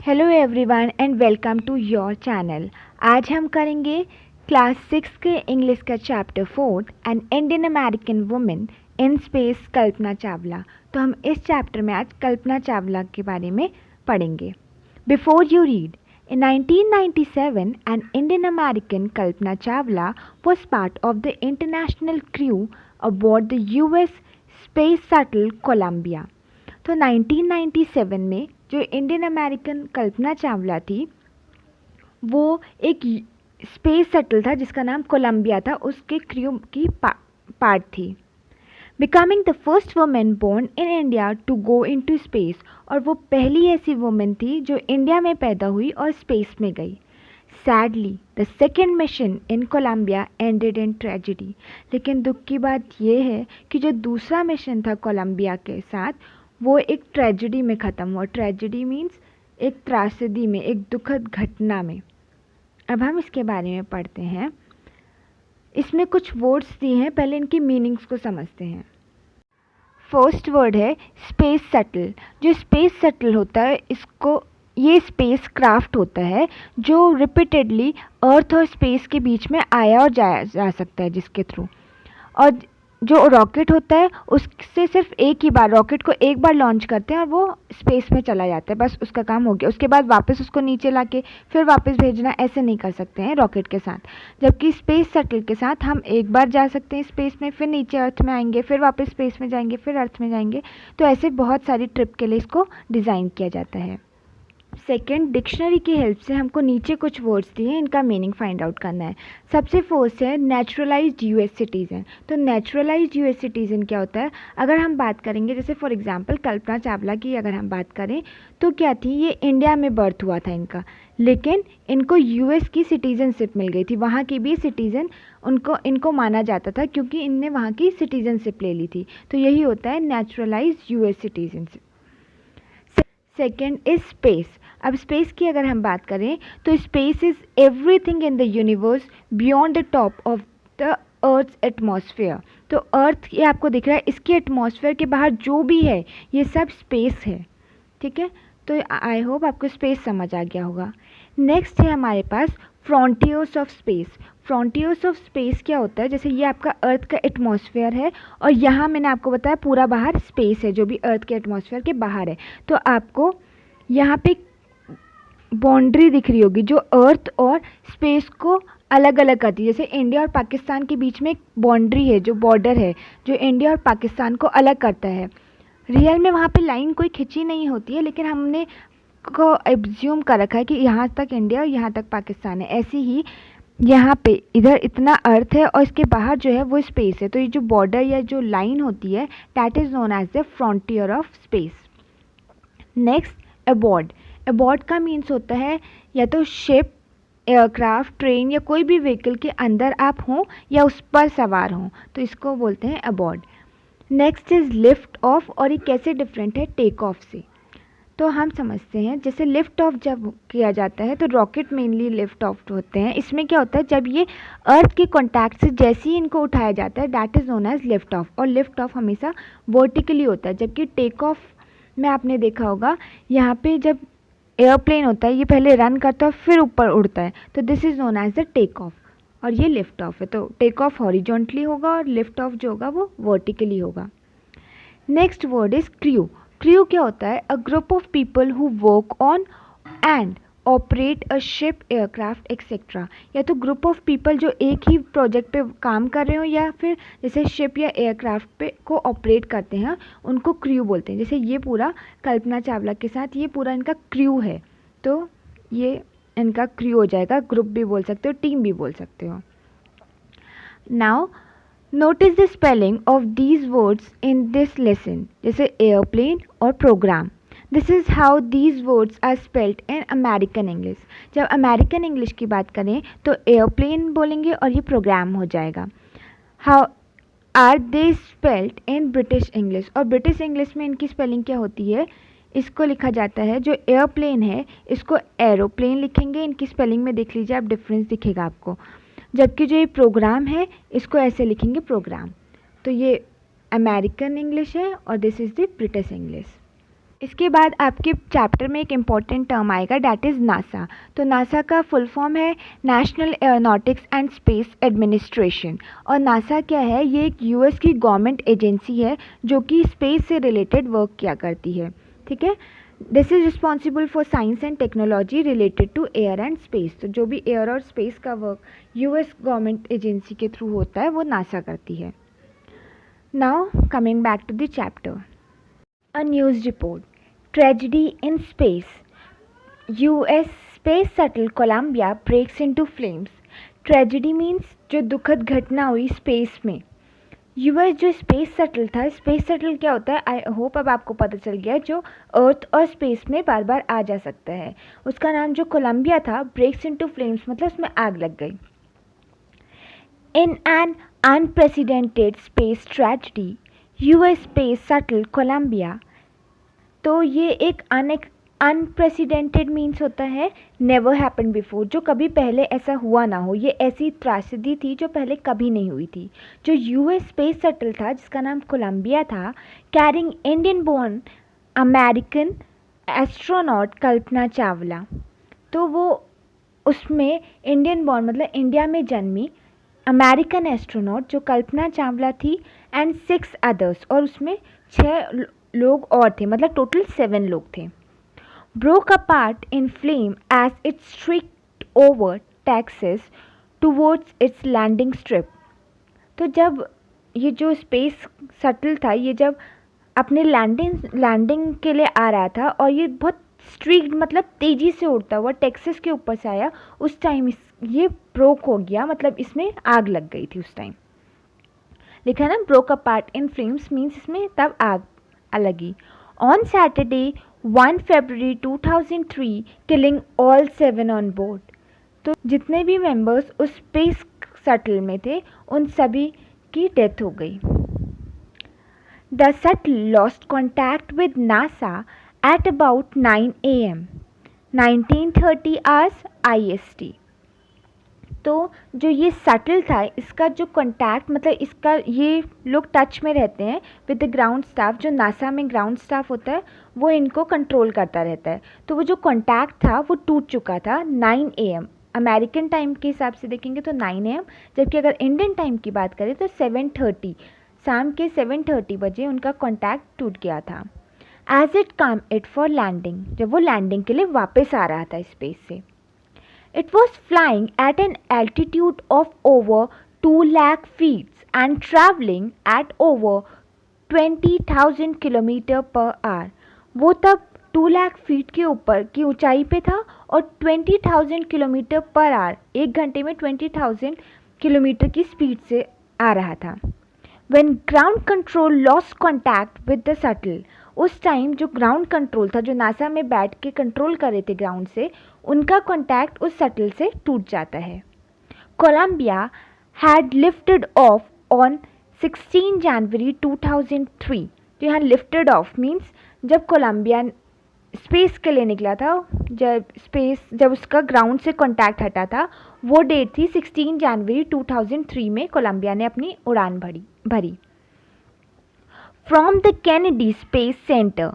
Hello everyone and welcome to your channel. आज हम करेंगे क्लास 6 के इंग्लिश का chapter 4 an Indian American women in space Kalpana Chawla. तो हम इस चैप्टर में आज कल्पना चावला के बारे में पढ़ेंगे। Before you read, in 1997 an Indian American Kalpana Chawla was part of the international crew aboard the US Space Shuttle Columbia। तो 1997 में जो इंडियन अमेरिकन कल्पना चावला थी वो एक स्पेस शटल था जिसका नाम कोलंबिया था, उसके क्रू की पार्ट थी। Becoming the first women born in India to go into space, और वो पहली ऐसी वुमेन थी जो इंडिया में पैदा हुई और स्पेस में गई। Sadly the second mission in Columbia ended in tragedy. लेकिन दुख की बात यह है कि जो दूसरा मिशन था कोलंबिया के साथ वो एक ट्रेजिडी में ख़त्म हुआ। ट्रेजिडी मीन्स एक त्रासदी में, एक दुखद घटना में। अब हम इसके बारे में पढ़ते हैं। इसमें कुछ वर्ड्स दिए हैं, पहले इनकी मीनिंग्स को समझते हैं। फर्स्ट वर्ड है स्पेस शटल। जो स्पेस शटल होता है ये स्पेस क्राफ्ट होता है जो रिपीटेडली अर्थ और स्पेस के बीच में आया और जाया जा सकता है, जिसके थ्रू। और जो रॉकेट होता है उससे सिर्फ एक ही बार, रॉकेट को एक बार लॉन्च करते हैं और वो स्पेस में चला जाता है, बस उसका काम हो गया। उसके बाद वापस उसको नीचे लाके फिर वापस भेजना ऐसे नहीं कर सकते हैं रॉकेट के साथ। जबकि स्पेस शटल के साथ हम एक बार जा सकते हैं स्पेस में, फिर नीचे अर्थ में आएंगे, फिर वापस स्पेस में जाएंगे, फिर अर्थ में जाएंगे। तो ऐसे बहुत सारी ट्रिप के लिए इसको डिज़ाइन किया जाता है। सेकेंड, डिक्शनरी की हेल्प से हमको नीचे कुछ वर्ड्स दिए, इनका मीनिंग फाइंड आउट करना है। सबसे फर्स्ट है नेचुरलाइज्ड यूएस सिटीज़न। तो नेचुरलाइज्ड यूएस सिटीज़न क्या होता है? अगर हम बात करेंगे, जैसे फॉर एग्जांपल कल्पना चावला की अगर हम बात करें तो क्या थी, ये इंडिया में बर्थ हुआ था इनका, लेकिन इनको यूएस की सिटीज़नशिप मिल गई थी। वहाँ की भी सिटीज़न इनको माना जाता था क्योंकि इनने वहाँ की सिटीज़नशिप ले ली थी। तो यही होता है naturalised US citizenship. Second is space. अब स्पेस की अगर हम बात करें तो space is everything in the universe beyond the top of the earth atmosphere. तो अर्थ ये आपको दिख रहा है, इसके एटमॉस्फेयर के बाहर जो भी है ये सब स्पेस है। ठीक है, तो आई होप आपको स्पेस समझ आ गया होगा। नेक्स्ट है हमारे पास frontiers of space. Frontiers of space क्या होता है? जैसे ये आपका अर्थ का एटमॉस्फेयर है और यहाँ मैंने आपको बताया पूरा बाहर स्पेस है जो भी अर्थ के एटमॉस्फेयर के बाहर है। तो आपको यहाँ पे बाउंड्री दिख रही होगी जो अर्थ और स्पेस को अलग अलग करती है। जैसे इंडिया और पाकिस्तान के बीच में एक बाउंड्री है, जो बॉर्डर है जो इंडिया और पाकिस्तान को अलग करता है। रियल में वहाँ पे लाइन कोई खिंची नहीं होती है, लेकिन हमने को एब्ज्यूम कर रखा है कि यहाँ तक इंडिया और यहाँ तक पाकिस्तान है। ऐसे ही यहाँ पे इधर इतना अर्थ है और इसके बाहर जो है वो स्पेस है। तो ये जो बॉर्डर या जो लाइन होती है that is known as the frontier of space. Next, aboard. Aboard का मीन्स होता है या तो शिप, एयरक्राफ्ट, ट्रेन या कोई भी व्हीकल के अंदर आप हों या उस पर सवार हों, तो इसको बोलते हैं अबॉर्ड। नेक्स्ट इज़ लिफ्ट ऑफ, और ये कैसे डिफरेंट है टेक ऑफ से, तो हम समझते हैं। जैसे लिफ्ट ऑफ जब किया जाता है तो रॉकेट मेनली लिफ्ट ऑफ होते हैं। इसमें क्या होता है, जब ये अर्थ के कॉन्टैक्ट से जैसे ही इनको उठाया जाता है that is known as lift off. और लिफ्ट ऑफ हमेशा वर्टिकली होता है, जबकि टेक ऑफ में आपने देखा होगा यहाँ पे जब एयरप्लेन होता है ये पहले रन करता है फिर ऊपर उड़ता है, तो this is known as the take off. और ये लिफ्ट ऑफ है, तो टेक ऑफ हॉरिजॉन्टली होगा और लिफ्ट ऑफ जो होगा वो वर्टिकली होगा। Next word is crew. Crew क्या होता है? A group of people who work on and operate a ship, aircraft etcetera. या तो ग्रुप ऑफ पीपल जो एक ही प्रोजेक्ट पे काम कर रहे हो या फिर जैसे शिप या एयरक्राफ्ट पे को ऑपरेट करते हैं, उनको क्रू बोलते हैं। जैसे ये पूरा कल्पना चावला के साथ ये पूरा इनका क्रू है, तो ये इनका क्रू हो जाएगा। ग्रुप भी बोल सकते हो, टीम भी बोल सकते हो। Now notice the spelling of these words in this lesson. जैसे एयरप्लेन और program, this is how these words are spelled in American English. जब अमेरिकन इंग्लिश की बात करें तो एयरप्लेन बोलेंगे और ये प्रोग्राम हो जाएगा। How are they spelled in British English, और ब्रिटिश इंग्लिश में इनकी स्पेलिंग क्या होती है? इसको लिखा जाता है, जो एयरप्लेन है इसको एरोप्लेन लिखेंगे, इनकी स्पेलिंग में देख लीजिए आप, डिफरेंस दिखेगा आपको। जबकि जो ये प्रोग्राम है इसको ऐसे लिखेंगे प्रोग्राम। तो ये अमेरिकन इंग्लिश है और this is the British English. इसके बाद आपके चैप्टर में एक इम्पॉर्टेंट टर्म आएगा, डैट इज़ नासा। तो नासा का फुल फॉर्म है national aeronautics and space administration. और नासा क्या है, ये एक यूएस की गवर्नमेंट एजेंसी है जो कि स्पेस से रिलेटेड वर्क किया करती है। ठीक है, this is responsible for science and technology related to air and space. तो जो भी एयर और स्पेस का वर्क यूएस गवर्नमेंट एजेंसी के थ्रू होता है वो नासा करती है। Now coming back to the chapter, a news report, tragedy in space, US space shuttle Columbia breaks into flames। Tragedy means जो दुखद घटना हुई स्पेस में। यूएस जो स्पेस शटल था, स्पेस शटल क्या होता है, आई होप अब आपको पता चल गया, जो अर्थ और स्पेस में बार बार आ जा सकता है। उसका नाम जो कोलंबिया था, ब्रेक्स इनटू फ्लेम्स मतलब उसमें आग लग गई। In an unprecedented space tragedy, US space shuttle Columbia. तो ये एक अनप्रेसिडेंटेड मीन्स होता है नेवर हैपन बिफोर, जो कभी पहले ऐसा हुआ ना हो। ये ऐसी त्रासदी थी जो पहले कभी नहीं हुई थी। जो यूएस स्पेस शटल था जिसका नाम कोलंबिया था, carrying Indian born American astronaut Kalpana Chawla. तो वो उसमें इंडियन बोर्न मतलब इंडिया में जन्मी अमेरिकन एस्ट्रोनॉट जो कल्पना चावला थी, एंड 6 अदर्स, और उसमें 6 लोग और थे, मतलब टोटल 7 लोग थे। Broke apart in flame as it streaked over Texas towards its landing strip. तो जब ये जो स्पेस शटल था, ये जब अपने लैंडिंग के लिए आ रहा था और ये बहुत स्ट्रिक्ट मतलब तेज़ी से उड़ता हुआ टेक्सास के ऊपर से आया, उस टाइम ये ब्रोक हो गया, मतलब इसमें आग लग गई थी उस टाइम। लिखा ना broke apart in flames means इसमें तब आग लगी। On Saturday 1 February 2003 killing all 7 on board. तो जितने भी मेंबर्स उस स्पेस शटल में थे उन सभी की डेथ हो गई। The shuttle lost contact with NASA at about 9 AM 1930 hours IST। तो जो ये शटल था इसका जो कॉन्टैक्ट मतलब इसका ये लोग टच में रहते हैं विद द ग्राउंड स्टाफ। जो नासा में ग्राउंड स्टाफ होता है वो इनको कंट्रोल करता रहता है। तो वो जो कॉन्टैक्ट था वो टूट चुका था 9 AM। अमेरिकन टाइम के हिसाब से देखेंगे तो 9 AM, जबकि अगर इंडियन टाइम की बात करें तो 7:30 शाम के 7:30 बजे उनका कॉन्टैक्ट टूट गया था। As it come it for landing, जब वो लैंडिंग के लिए वापस आ रहा था स्पेस से। It was flying at an altitude of over 2 lakh feet and traveling at over 20,000 kilometre per hour. वो तब 2 लाख फीट के ऊपर की ऊंचाई पे था और 20,000 किलोमीटर पर आवर, 1 घंटे में 20,000 किलोमीटर की स्पीड से आ रहा था। When ground control lost contact with the shuttle, उस टाइम जो ग्राउंड कंट्रोल था, जो नासा में बैठ के कंट्रोल कर रहे थे ग्राउंड से, उनका कॉन्टैक्ट उस शटल से टूट जाता है। Columbia had lifted off on 16 January 2003। तो यहाँ लिफ्टेड ऑफ मीन्स जब कोलंबिया स्पेस के लिए निकला था, जब उसका ग्राउंड से कॉन्टैक्ट हटा था, वो डेट थी 16 जनवरी 2003 में कोलंबिया ने अपनी उड़ान भरी। From the Kennedy Space centre,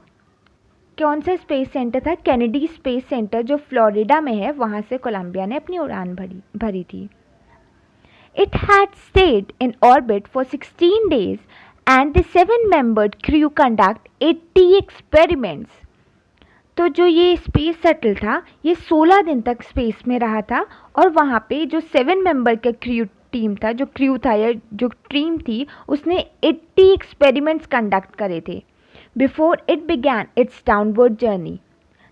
कौन सा स्पेस सेंटर था, कैनेडी स्पेस सेंटर जो फ्लोरिडा में है, वहाँ से कोलंबिया ने अपनी उड़ान भरी थी। It had stayed in orbit for 16 days and the 7-membered crew conduct 80 experiments. तो जो ये स्पेस शटल था ये 16 दिन तक स्पेस में रहा था और वहाँ पे जो 7 मेंबर का क्रू था या जो टीम थी उसने 80 एक्सपेरिमेंट्स कंडक्ट करे थे before it began it's downward journey.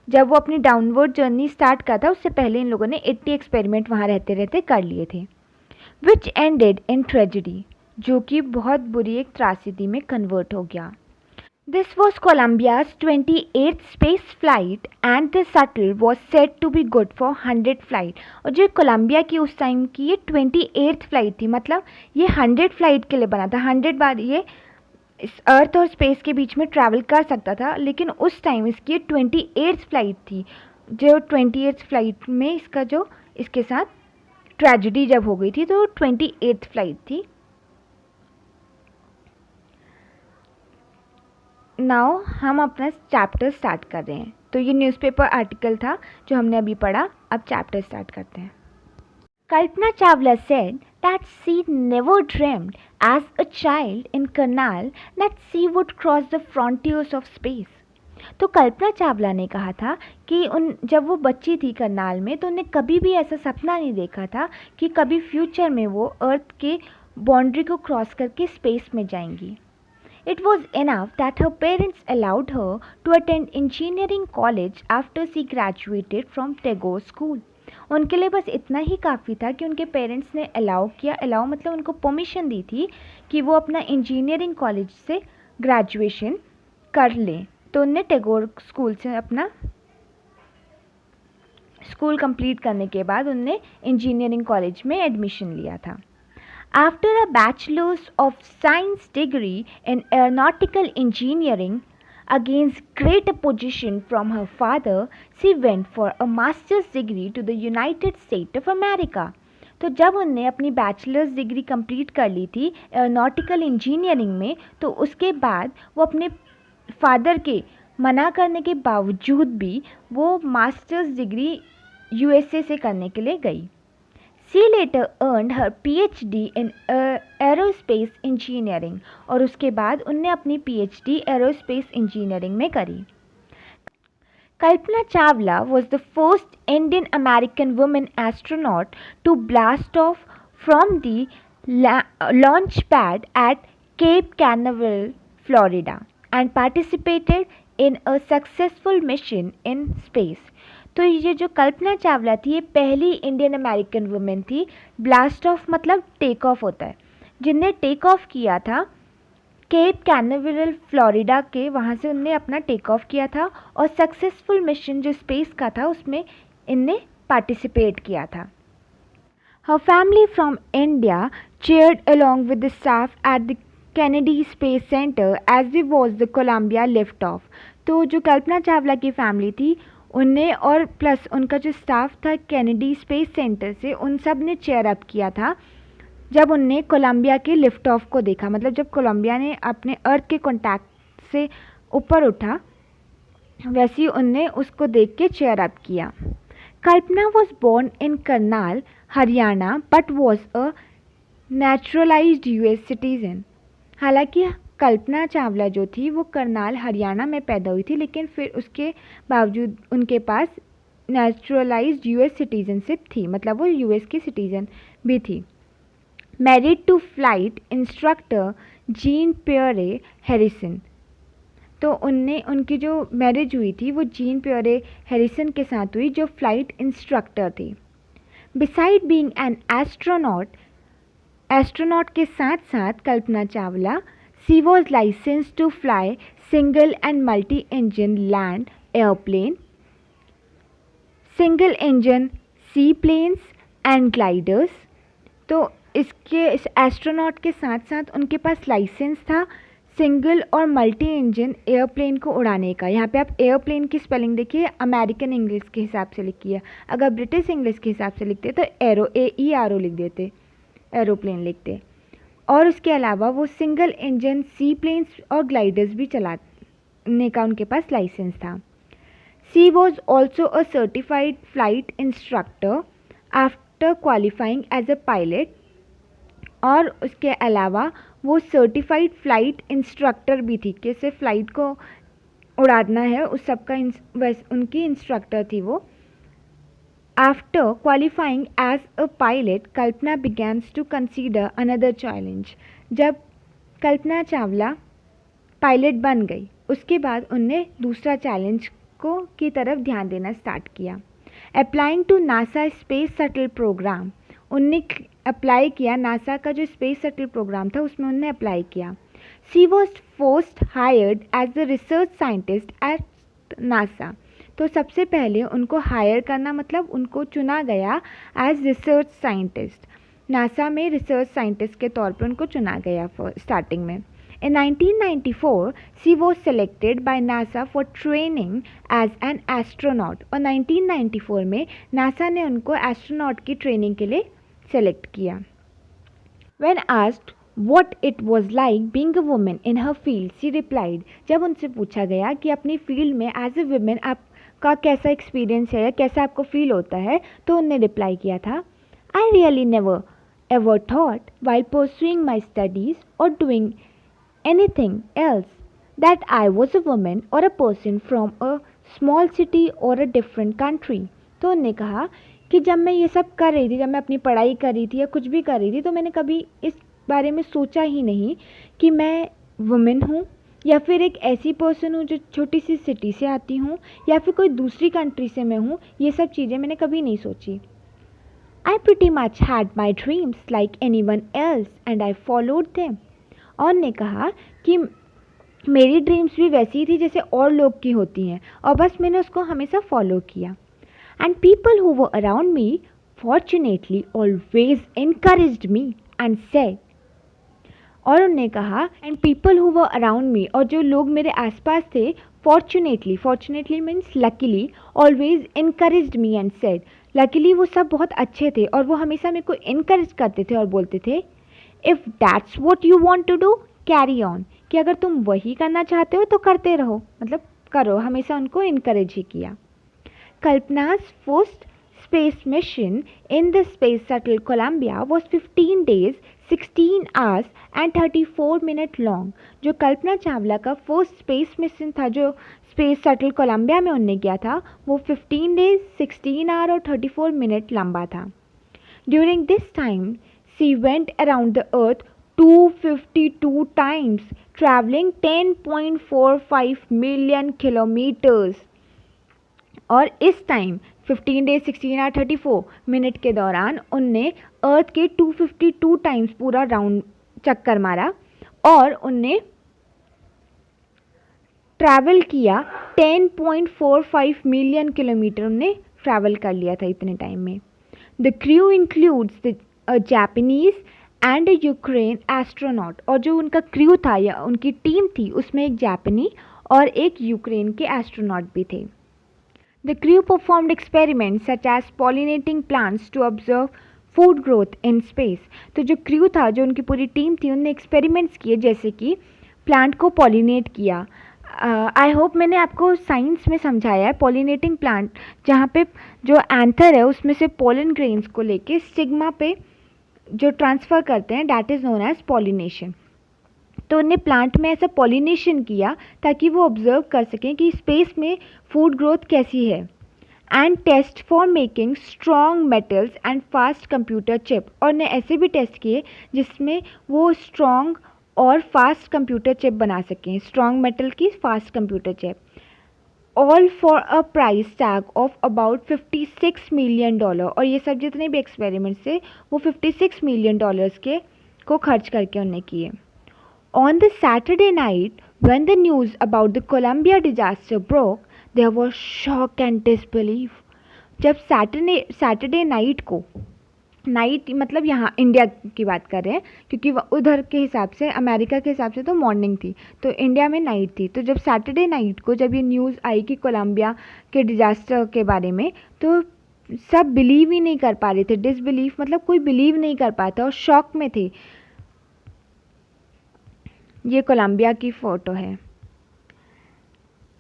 जब वो अपनी डाउनवर्ड जर्नी स्टार्ट कर था उससे पहले इन लोगों ने 80 एक्सपेरिमेंट वहाँ रहते रहते कर लिए थे। विच एंडेड इन ट्रेजिडी, जो कि बहुत बुरी एक त्रासदी में कन्वर्ट हो गया। This was Columbia's 28th space flight and the shuttle was said to be good for 100 flight। और जो कोलंबिया की उस टाइम की ये 28th फ्लाइट थी, मतलब ये 100 फ्लाइट के लिए बना था। 100 बार ये इस अर्थ और स्पेस के बीच में ट्रैवल कर सकता था, लेकिन उस टाइम इसकी 28th फ्लाइट थी। जो 28th फ्लाइट में इसका जो इसके साथ ट्रेजिडी जब हो गई थी तो 28th फ्लाइट थी। नाउ हम अपना चैप्टर स्टार्ट कर रहे हैं। तो ये न्यूज़पेपर आर्टिकल था जो हमने अभी पढ़ा। अब चैप्टर स्टार्ट करते हैं। Kalpana Chawla said that she never dreamed as a child in Karnal that she would cross the frontiers of space. तो कल्पना चावला ने कहा था कि जब वो बच्ची थी करनाल में तो उन्हें कभी भी ऐसा सपना नहीं देखा था कि कभी फ्यूचर में वो अर्थ के बाउंड्री को क्रॉस करके स्पेस में जाएंगी. It was enough that her parents allowed her to attend engineering college after she graduated from Tagore School. उनके लिए बस इतना ही काफ़ी था कि उनके पेरेंट्स ने अलाउ मतलब उनको परमिशन दी थी कि वो अपना इंजीनियरिंग कॉलेज से ग्रेजुएशन कर लें. तो उनने टैगोर स्कूल से अपना स्कूल कंप्लीट करने के बाद उनने इंजीनियरिंग कॉलेज में एडमिशन लिया था. After a Bachelor's of Science degree in Aeronautical Engineering, against great opposition from her father, she went for a master's degree to the United States of America. तो जब उनने अपनी बैचलर्स डिग्री कंप्लीट कर ली थी aeronautical engineering में, तो उसके बाद वो अपने फादर के मना करने के बावजूद भी वो मास्टर्स डिग्री यूएसए से करने के लिए गई. She later earned her PhD in aerospace engineering और उसके बाद उनने अपनी PhD एरोस्पेस इंजीनियरिंग में करी. Kalpana Chawla was the first Indian American woman astronaut to blast off from the launch pad at Cape Canaveral, Florida, and participated in a successful mission in space. तो ये जो कल्पना चावला थी ये पहली Indian American women थी. Blast of मतलब take off होता है, जिनने टेक ऑफ किया था केप कैनावेरल फ्लोरिडा के, वहाँ से उनने अपना टेक ऑफ किया था और सक्सेसफुल मिशन जो स्पेस का था उसमें इनने पार्टिसिपेट किया था. Her family from India cheered along with the staff at the Kennedy Space Center as the was the Columbia lift off. तो जो कल्पना चावला की फैमिली थी उनने और प्लस उनका जो स्टाफ था कैनेडी स्पेस सेंटर से, उन सब ने चेयर अप किया था जब उनने कोलंबिया के लिफ्ट ऑफ को देखा. मतलब जब कोलंबिया ने अपने अर्थ के कॉन्टैक्ट से ऊपर उठा वैसे ही उनने उसको देख के चेयर अप किया. Kalpana was born in Karnal Haryana but was a naturalised US citizen. हालांकि कल्पना चावला जो थी वो करनाल हरियाणा में पैदा हुई थी, लेकिन फिर उसके बावजूद उनके पास नेचुरलाइज्ड यूएस सिटीजनशिप थी, मतलब वो यूएस की सिटीजन भी थी. Married to flight instructor Jean Pierre Harrison. तो उनकी जो मैरिज हुई थी वो जीन पियरे हैरिसन के साथ हुई जो फ्लाइट इंस्ट्रक्टर थे. बिसाइड बीइंग एन एस्ट्रोनॉट के साथ साथ Kalpana Chawla she was licensed to fly single and multi-engine land airplane, single engine seaplanes and gliders. तो इस एस्ट्रोनॉट के साथ साथ उनके पास लाइसेंस था सिंगल और मल्टी इंजन एयरप्लेन को उड़ाने का. यहाँ पे आप एयरप्लेन की स्पेलिंग देखिए, अमेरिकन इंग्लिश के हिसाब से लिखी है. अगर ब्रिटिश इंग्लिश के हिसाब से लिखते तो AERO लिख देते, एरोप्लेन लिखते. और उसके अलावा वो सिंगल इंजन सी प्लेन्स और ग्लाइडर्स भी चलाने का उनके पास लाइसेंस था. She was also a certified flight instructor after qualifying as a pilot. और उसके अलावा वो सर्टिफाइड फ्लाइट इंस्ट्रक्टर भी थी कि सिर्फ फ्लाइट को उड़ाना है उस सब का उनकी इंस्ट्रक्टर थी वो. After qualifying as a pilot, Kalpana began to consider another challenge. जब कल्पना चावला पायलट बन गई उसके बाद उनने दूसरा चैलेंज की तरफ ध्यान देना स्टार्ट किया. Applying to NASA space shuttle program. उनने अप्लाई किया, नासा का जो स्पेस शटल प्रोग्राम था उसमें उनने अप्लाई किया. She was first hired as the research scientist at NASA. तो सबसे पहले उनको हायर करना मतलब उनको चुना गया एज रिसर्च साइंटिस्ट. नासा में रिसर्च साइंटिस्ट के तौर पर उनको चुना गया स्टार्टिंग में. In 1994 she was selected by NASA for training as an astronaut. और 1994 में नासा ने उनको एस्ट्रोनॉट की ट्रेनिंग के लिए सेलेक्ट किया. When asked what it was like being a women in her field she replied. जब उनसे पूछा गया कि अपनी फील्ड में एज ए वुमेन आपका कैसा एक्सपीरियंस है, कैसा आपको फील होता है, तो उनने रिप्लाई किया था, I really never ever thought while pursuing my studies or doing anything else that I was a woman or a person from a small city or a different country। तो उन्होंने कहा कि जब मैं ये सब कर रही थी, जब मैं अपनी पढ़ाई कर रही थी या कुछ भी कर रही थी, तो मैंने कभी इस बारे में सोचा ही नहीं कि मैं वुमेन हूँ या फिर एक ऐसी पर्सन हूँ जो छोटी सी सिटी से आती हूँ या फिर कोई दूसरी कंट्री से मैं हूँ। ये सब चीज़ें मैंने कभी नहीं सोची। I pretty much had my dreams like anyone else and I followed them। और ने कहा कि मेरी ड्रीम्स भी वैसी ही थी जैसे और लोग की होती हैं और बस मैंने उसको हमेशा फॉलो किया। And people who were around me fortunately always encouraged me and said। और उन्होंने कहा and people who were around me, और जो लोग मेरे आसपास थे, fortunately means luckily, always encouraged me and said. Luckily वो सब बहुत अच्छे थे और वो हमेशा मेरे को इनकरेज करते थे और बोलते थे, if that's what you want to do carry on, कि अगर तुम वही करना चाहते हो तो करते रहो, मतलब करो। हमेशा उनको इनकरेज ही किया। कल्पना's first space mission in the space shuttle Columbia was 15 days, 16 hours and 34 minutes long। जो कल्पना चावला का फर्स्ट स्पेस मिशन था जो स्पेस शटल कोलंबिया में उन्होंने किया था, वो 15 डेज 16 आवर और 34 मिनट लंबा था। During this time she went around the earth 252 times, travelling 10.45 million kilometres. और इस टाइम 15 डेज 16 आवर 34 मिनट के दौरान उनने अर्थ के 252 टाइम्स पूरा राउंड चक्कर मारा और उनने ट्रैवल किया 10.45 मिलियन किलोमीटर उनने ट्रैवल कर लिया था इतने टाइम में। The crew includes the Japanese and Ukraine astronaut. और जो उनका क्रू था या उनकी टीम थी उसमें एक जापानी और एक यूक्रेन के एस्ट्रोनॉट भी थे। The crew performed experiments such as pollinating plants to observe food growth in space। तो जो क्रू था, जो उनकी पूरी टीम थी, उनने एक्सपेरिमेंट्स किए जैसे कि प्लांट को पॉलिनेट किया। आई होप मैंने आपको साइंस में समझाया है। पॉलिनेटिंग प्लांट, जहाँ पे जो एंथर है उसमें से पोलन ग्रेन्स को लेके स्टिग्मा पे जो ट्रांसफ़र करते हैं, that is known as pollination. तो उन्हें प्लांट में ऐसा पॉलिनेशन किया ताकि वो ऑब्जर्व कर सकें कि स्पेस में फूड ग्रोथ कैसी है। And test for making strong metals and fast computer chip. और ने ऐसे भी टेस्ट किए जिसमें वो स्ट्रॉन्ग और फास्ट कंप्यूटर चिप बना सकें, स्ट्रॉन्ग मेटल की fast computer chip. All for a price tag of about $56 million. और ये सब जितने भी एक्सपेरिमेंट्स थे वो $56 मिलियन के को खर्च करके उन्हें किए। On the Saturday night, when the news about the Columbia disaster broke, there was shock and disbelief। जब सैटरडे नाइट को, नाइट मतलब यहाँ इंडिया की बात कर रहे हैं क्योंकि उधर के हिसाब से, अमेरिका के हिसाब से तो मॉर्निंग थी, तो इंडिया में नाइट थी। तो जब सैटरडे नाइट को जब ये न्यूज़ आई कि कोलंबिया के डिजास्टर के बारे में, तो सब बिलीव ही नहीं कर पा रहे थे। डिसबिलीफ मतलब कोई बिलीव नहीं कर पाता और शॉक में थे। ये कोलंबिया की फ़ोटो है।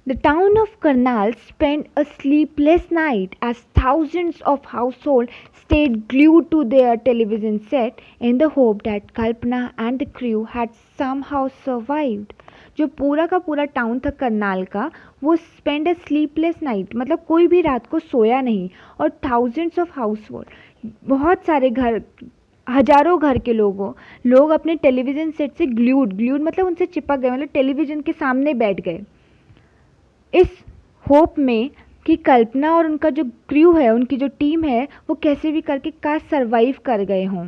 The town of Karnal spent a sleepless night as thousands of households stayed glued to their television set in the hope that Kalpana and the crew had somehow survived। जो पूरा का पूरा town था करनाल का, वो spend a sleepless night मतलब कोई भी रात को सोया नहीं। और थाउजेंड्स ऑफ हाउसहोल्ड, बहुत सारे घर, हजारों घर के लोग अपने टेलीविज़न सेट से ग्लूड मतलब उनसे चिपक गए, मतलब टेलीविज़न के सामने बैठ गए इस होप में कि कल्पना और उनका जो क्रू है, उनकी जो टीम है, वो कैसे भी करके काश सर्वाइव कर गए हों।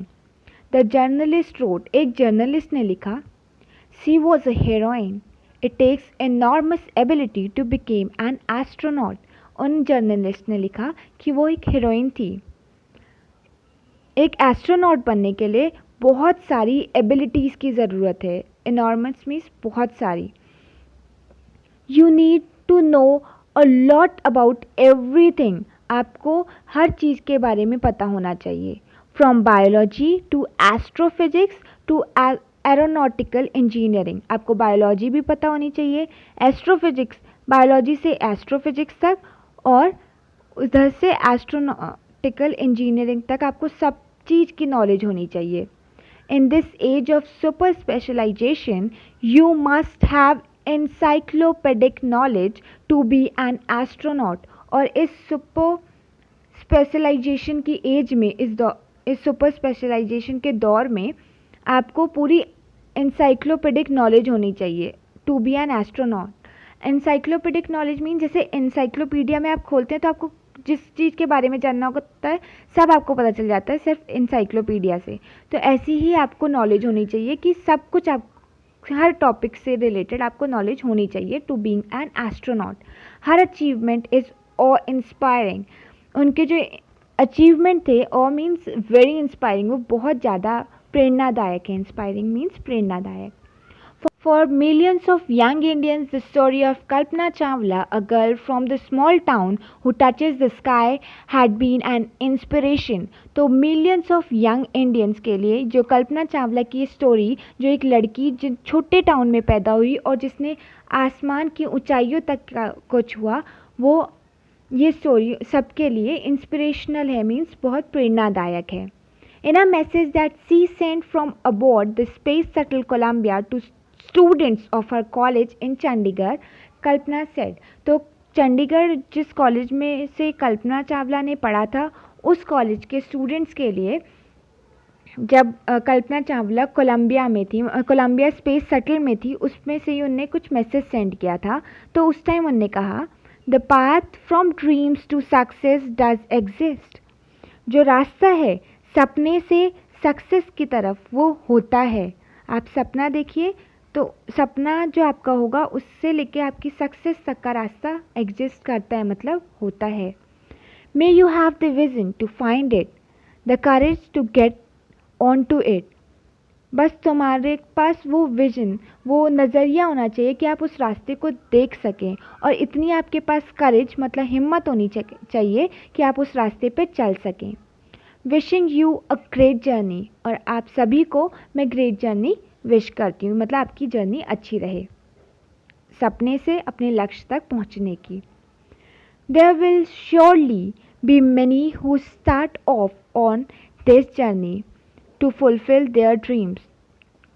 द जर्नलिस्ट रोट, एक जर्नलिस्ट ने लिखा, she was a heroine, it takes enormous ability to became an astronaut. उन जर्नलिस्ट ने लिखा कि वो एक हीरोइन थी। एक एस्ट्रोनॉट बनने के लिए बहुत सारी एबिलिटीज़ की ज़रूरत है। एनॉर्मस मीन्स बहुत सारी। You need to know a lot about everything. आपको हर चीज़ के बारे में पता होना चाहिए। From biology to astrophysics to aeronautical engineering, आपको बायोलॉजी भी पता होनी चाहिए, एस्ट्रोफिजिक्स, बायोलॉजी से एस्ट्रोफिजिक्स तक, और उधर से एस्ट्रोनॉटिकल इंजीनियरिंग तक आपको सब चीज़ की नॉलेज होनी चाहिए. In this age of super specialization, you must have encyclopedic knowledge to be an astronaut. और इस सुपर स्पेशलाइजेशन की एज में, इस सुपर स्पेशलाइजेशन के दौर में आपको पूरी encyclopedic नॉलेज होनी चाहिए to be an astronaut. encyclopedic knowledge mean जैसे encyclopedia में आप खोलते हैं तो आपको जिस चीज़ के बारे में जानना होता है सब आपको पता चल जाता है सिर्फ इंसाइक्लोपीडिया से. तो ऐसी ही आपको नॉलेज होनी चाहिए कि सब कुछ आप हर टॉपिक से रिलेटेड आपको नॉलेज होनी चाहिए टू बीइंग एन एस्ट्रोनॉट. हर अचीवमेंट इज़ ऑ इंस्पायरिंग. उनके जो अचीवमेंट थे ऑ मीन्स वेरी इंस्पायरिंग, वो बहुत ज़्यादा प्रेरणादायक है. इंस्पायरिंग मीन्स प्रेरणादायक. For millions of young Indians, the story of Kalpana Chawla, a girl from the small town who touches the sky, had been an inspiration. तो millions of young Indians के लिए जो कल्पना चावला की स्टोरी, जो एक लड़की जो छोटे टाउन में पैदा हुई और जिसने आसमान की ऊंचाइयों तक को छुआ, वो ये स्टोरी सबके लिए इंस्पिरेशनल है, मीन्स बहुत प्रेरणादायक है. In a message that she sent from aboard the space shuttle Columbia to students of her college in Chandigarh, Kalpana said. तो चंडीगढ़ जिस कॉलेज में से कल्पना चावला ने पढ़ा था, उस कॉलेज के स्टूडेंट्स के लिए जब कल्पना चावला कोलंबिया में थी, कोलंबिया स्पेस शटल में थी, उसमें से ही उनने कुछ मैसेज सेंड किया था. तो उस टाइम उनने कहा, the path from dreams to success does exist. जो रास्ता है सपने से सक्सेस की तरफ वो होता है. आप सपना देखिए तो सपना जो आपका होगा उससे लेके आपकी सक्सेस तक का रास्ता एग्जिस्ट करता है, मतलब होता है. May you have the vision to find it, the courage to get on to it. बस तुम्हारे पास वो विजन, वो नज़रिया होना चाहिए कि आप उस रास्ते को देख सकें, और इतनी आपके पास करेज मतलब हिम्मत होनी चाहिए कि आप उस रास्ते पे चल सकें. Wishing you a great journey. और आप सभी को मैं ग्रेट जर्नी विश करती हूँ, मतलब आपकी जर्नी अच्छी रहे सपने से अपने लक्ष्य तक पहुँचने की. There will surely be many who start off on this journey to fulfil their dreams.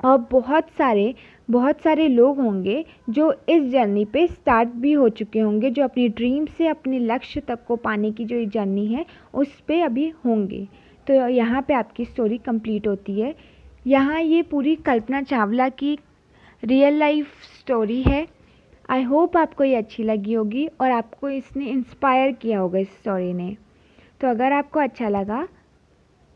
और बहुत सारे लोग होंगे जो इस जर्नी पे स्टार्ट भी हो चुके होंगे, जो अपनी ड्रीम से अपने लक्ष्य तक को पाने की जो ये जर्नी है उस पे अभी होंगे. तो यहाँ पे आपकी स्टोरी कंप्लीट होती है. यहाँ ये पूरी कल्पना चावला की रियल लाइफ स्टोरी है. आई होप आपको ये अच्छी लगी होगी और आपको इसने इंस्पायर किया होगा इस स्टोरी ने. तो अगर आपको अच्छा लगा,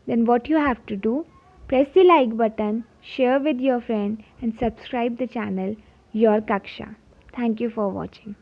then what you have to do, press the like button, share with your friend and subscribe the channel Your Kaksha. Thank you for watching.